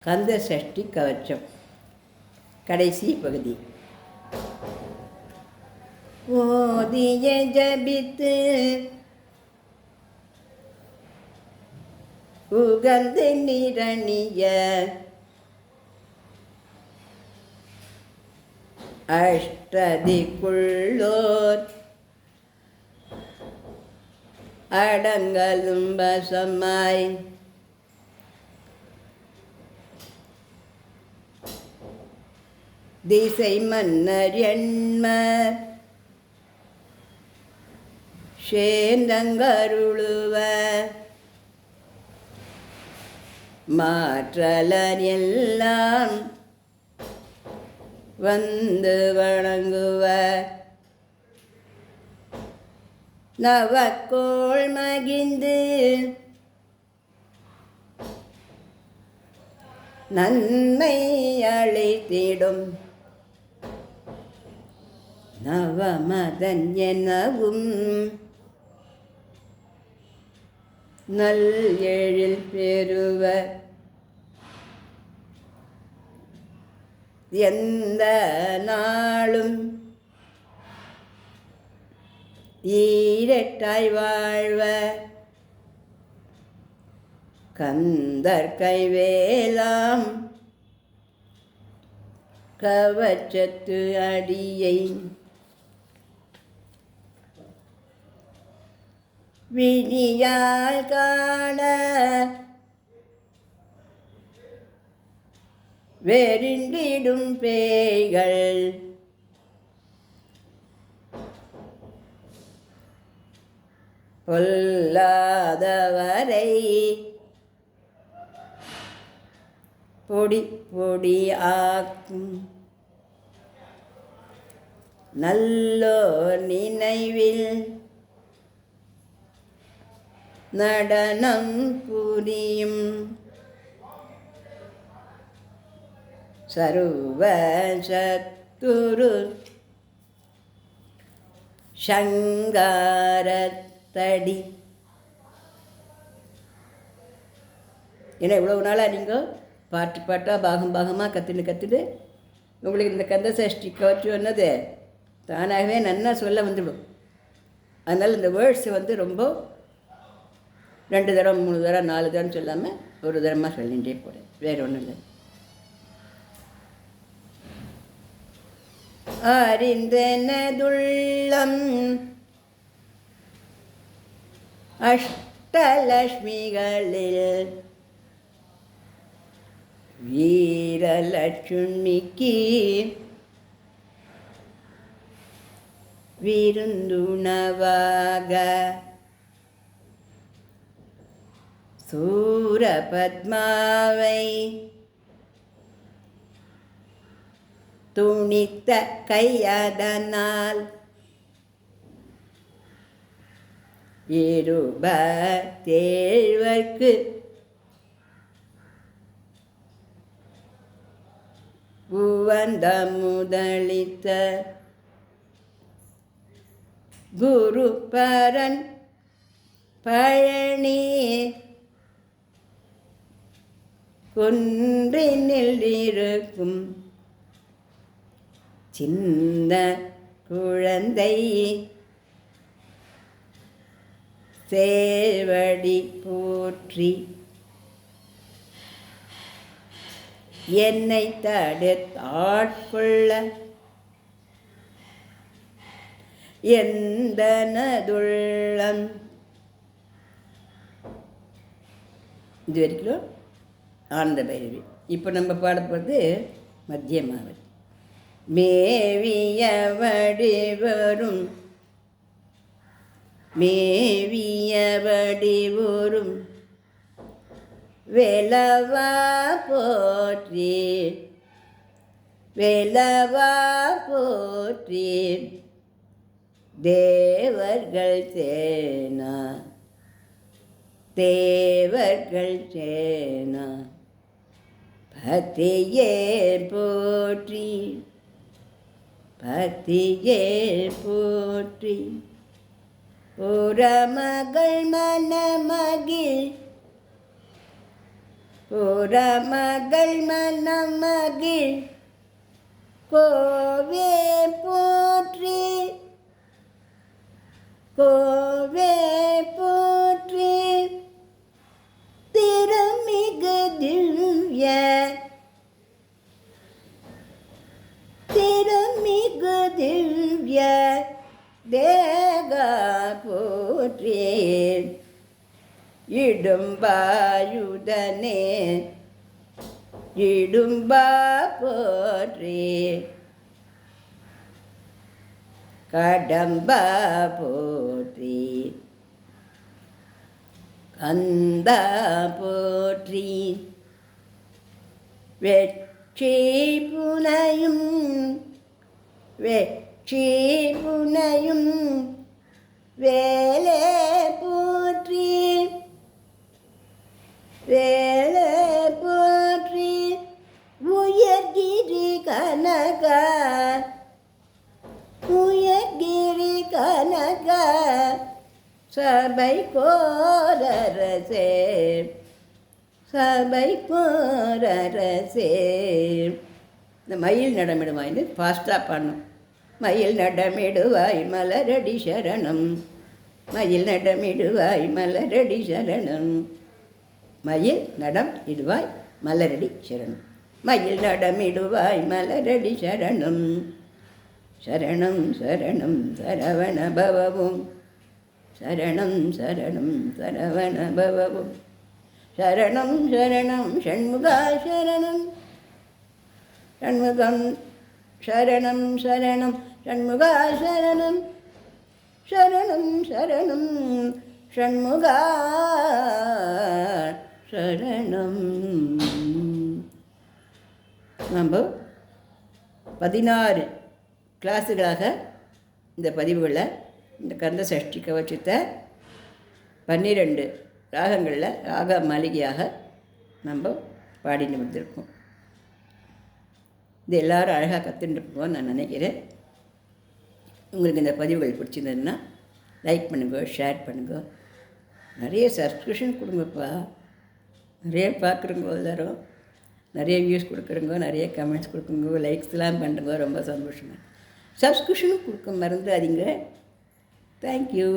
கந்த சஷ்டி கவச்சம் கடைசி பகுதி. ஓதிய ஜபித்து உகந்து நிரணிய அஷ்டதிக்குள்ளோர் அடங்கலும் வசமாய் திசை மன்னர் எண்மர் சேந்தங்கருளுவ மாற்றலர் எல்லாம் வந்து வணங்குவ நவக்கோள் மகிழ்ந்து நன்மை அளித்திடும் நவமதன் எனவும் நல் எழில் பெறுவ எந்த நாளும் ஈரட்டாய் வாழ்வ கந்தர் கைவேலாம் கவச்சத்து அடியை விழியால் காண வெறிண்டிடும் பேய்கள் பொல்லாதவரை பொடி பொடி ஆக்கும் நல்லோர் நினைவில் நடனம் புரியும் சர்வ சத்துரு சங்காரத்தடி. ஏன்னா இவ்வளவு நாளாக நீங்கள் பாட்டு பாட்டாக பாகமாக கற்றுட்டு உங்களுக்கு இந்த கந்த சஷ்டி கவச்சு வந்தது தானாகவே நன்னா சொல்ல வந்துடும். அதனால் இந்த வேர்ட்ஸை ரொம்ப 2 தடவை 3 தடவை 4 தடவை சொல்லாமல் ஒரு தடமாக சொல்லிகிட்டே போகிறேன். வேறு ஒன்றும் இல்லை. அறிந்தனதுள்ளம் அஷ்டலக்ஷ்மிகளில் வீரலட்சுமிக்கு விருந்துணவாக சூரபத்மாவை துணித்த கையதனால் இருபத்தேழ்வர்க்கு உவந்த முதலித்த குரு பரன் பழனி குன்றினில் இருக்கும் சின்ன குழந்தை சேவடி போற்றி என்னை தடுத்தாட்கொள்ள எந்தனதுள்ளம். இது வரைக்கும் ஆனந்த பைரவி. இப்போ நம்ம பாட போகிறது மத்தியமாவதி. மேவிய வடிவரும் வேலவா போற்றி தேவர்கள் சேனா பத்தியே போற்றி புறமகள் மனமகிழ் மகள் மணமகிழ் கோவே போற்றி, கோவே போற்றி. திருமிகு திவ்ய, திருமிகு திவ்ய தேக போற்றி. இடும்பாயுதனே இடும்பா போற்றி, கடம்பா போற்றி, கந்தா போற்றி. வெற்றி புனையும், வெற்றி புனையும் வேலே போற்றி, வேலே போற்றி. உயர்கிரி கனக, உயர்கிரி கனக சபை கோரரசே, சபை கோரரசே. இந்த மயில் நடமிடுவாய்னு ஃபாஸ்ட்டாக பாடணும். மயில் நடமிடுவாய் மலரடி சரணம், மயில் நடமிடுவாய் மலரடி சரணம். மயில் நடம் இடுவாய் மலரடி சரணம், மயில் நடமிடுவாய் மலரடி சரணம். சரணம் சரணம் சரவண பவவும், சரணம் சரணம் சரவண பவவும். சரணம் சரணம் ஷண்முகா சரணம், ஷண்முகம் சரணம் சரணம் ஷண்முகா சரணம், சரணம் சரணம் ஷண்முகா சரணம். நம்ம 16 கிளாஸுகளாக இந்த பதிவுகளை இந்த கந்த சஷ்டி கவச்சத்தை 12 ராகங்களில் ராக மாளிகையாக நம்ம பாடின்னு வந்திருக்கோம். இது எல்லோரும் அழகாக கற்றுட்டுருக்கோன்னு நான் நினைக்கிறேன். உங்களுக்கு இந்த பதிவுகள் பிடிச்சிருந்ததுன்னா லைக் பண்ணுங்க, ஷேர் பண்ணுங்க, நிறைய சப்ஸ்கிரிப்ஷன் கொடுங்கப்பா. நிறைய பார்க்குறவங்க எல்லாரும் நிறைய வியூஸ் கொடுக்குறங்க, நிறைய கமெண்ட்ஸ் கொடுக்குங்க, லைக்ஸ்லாம் பண்ணுங்க, ரொம்ப சந்தோஷமாக. சப்ஸ்கிரிப்ஷனும் கொடுக்க மறந்துடாதீங்க. தேங்க்யூ.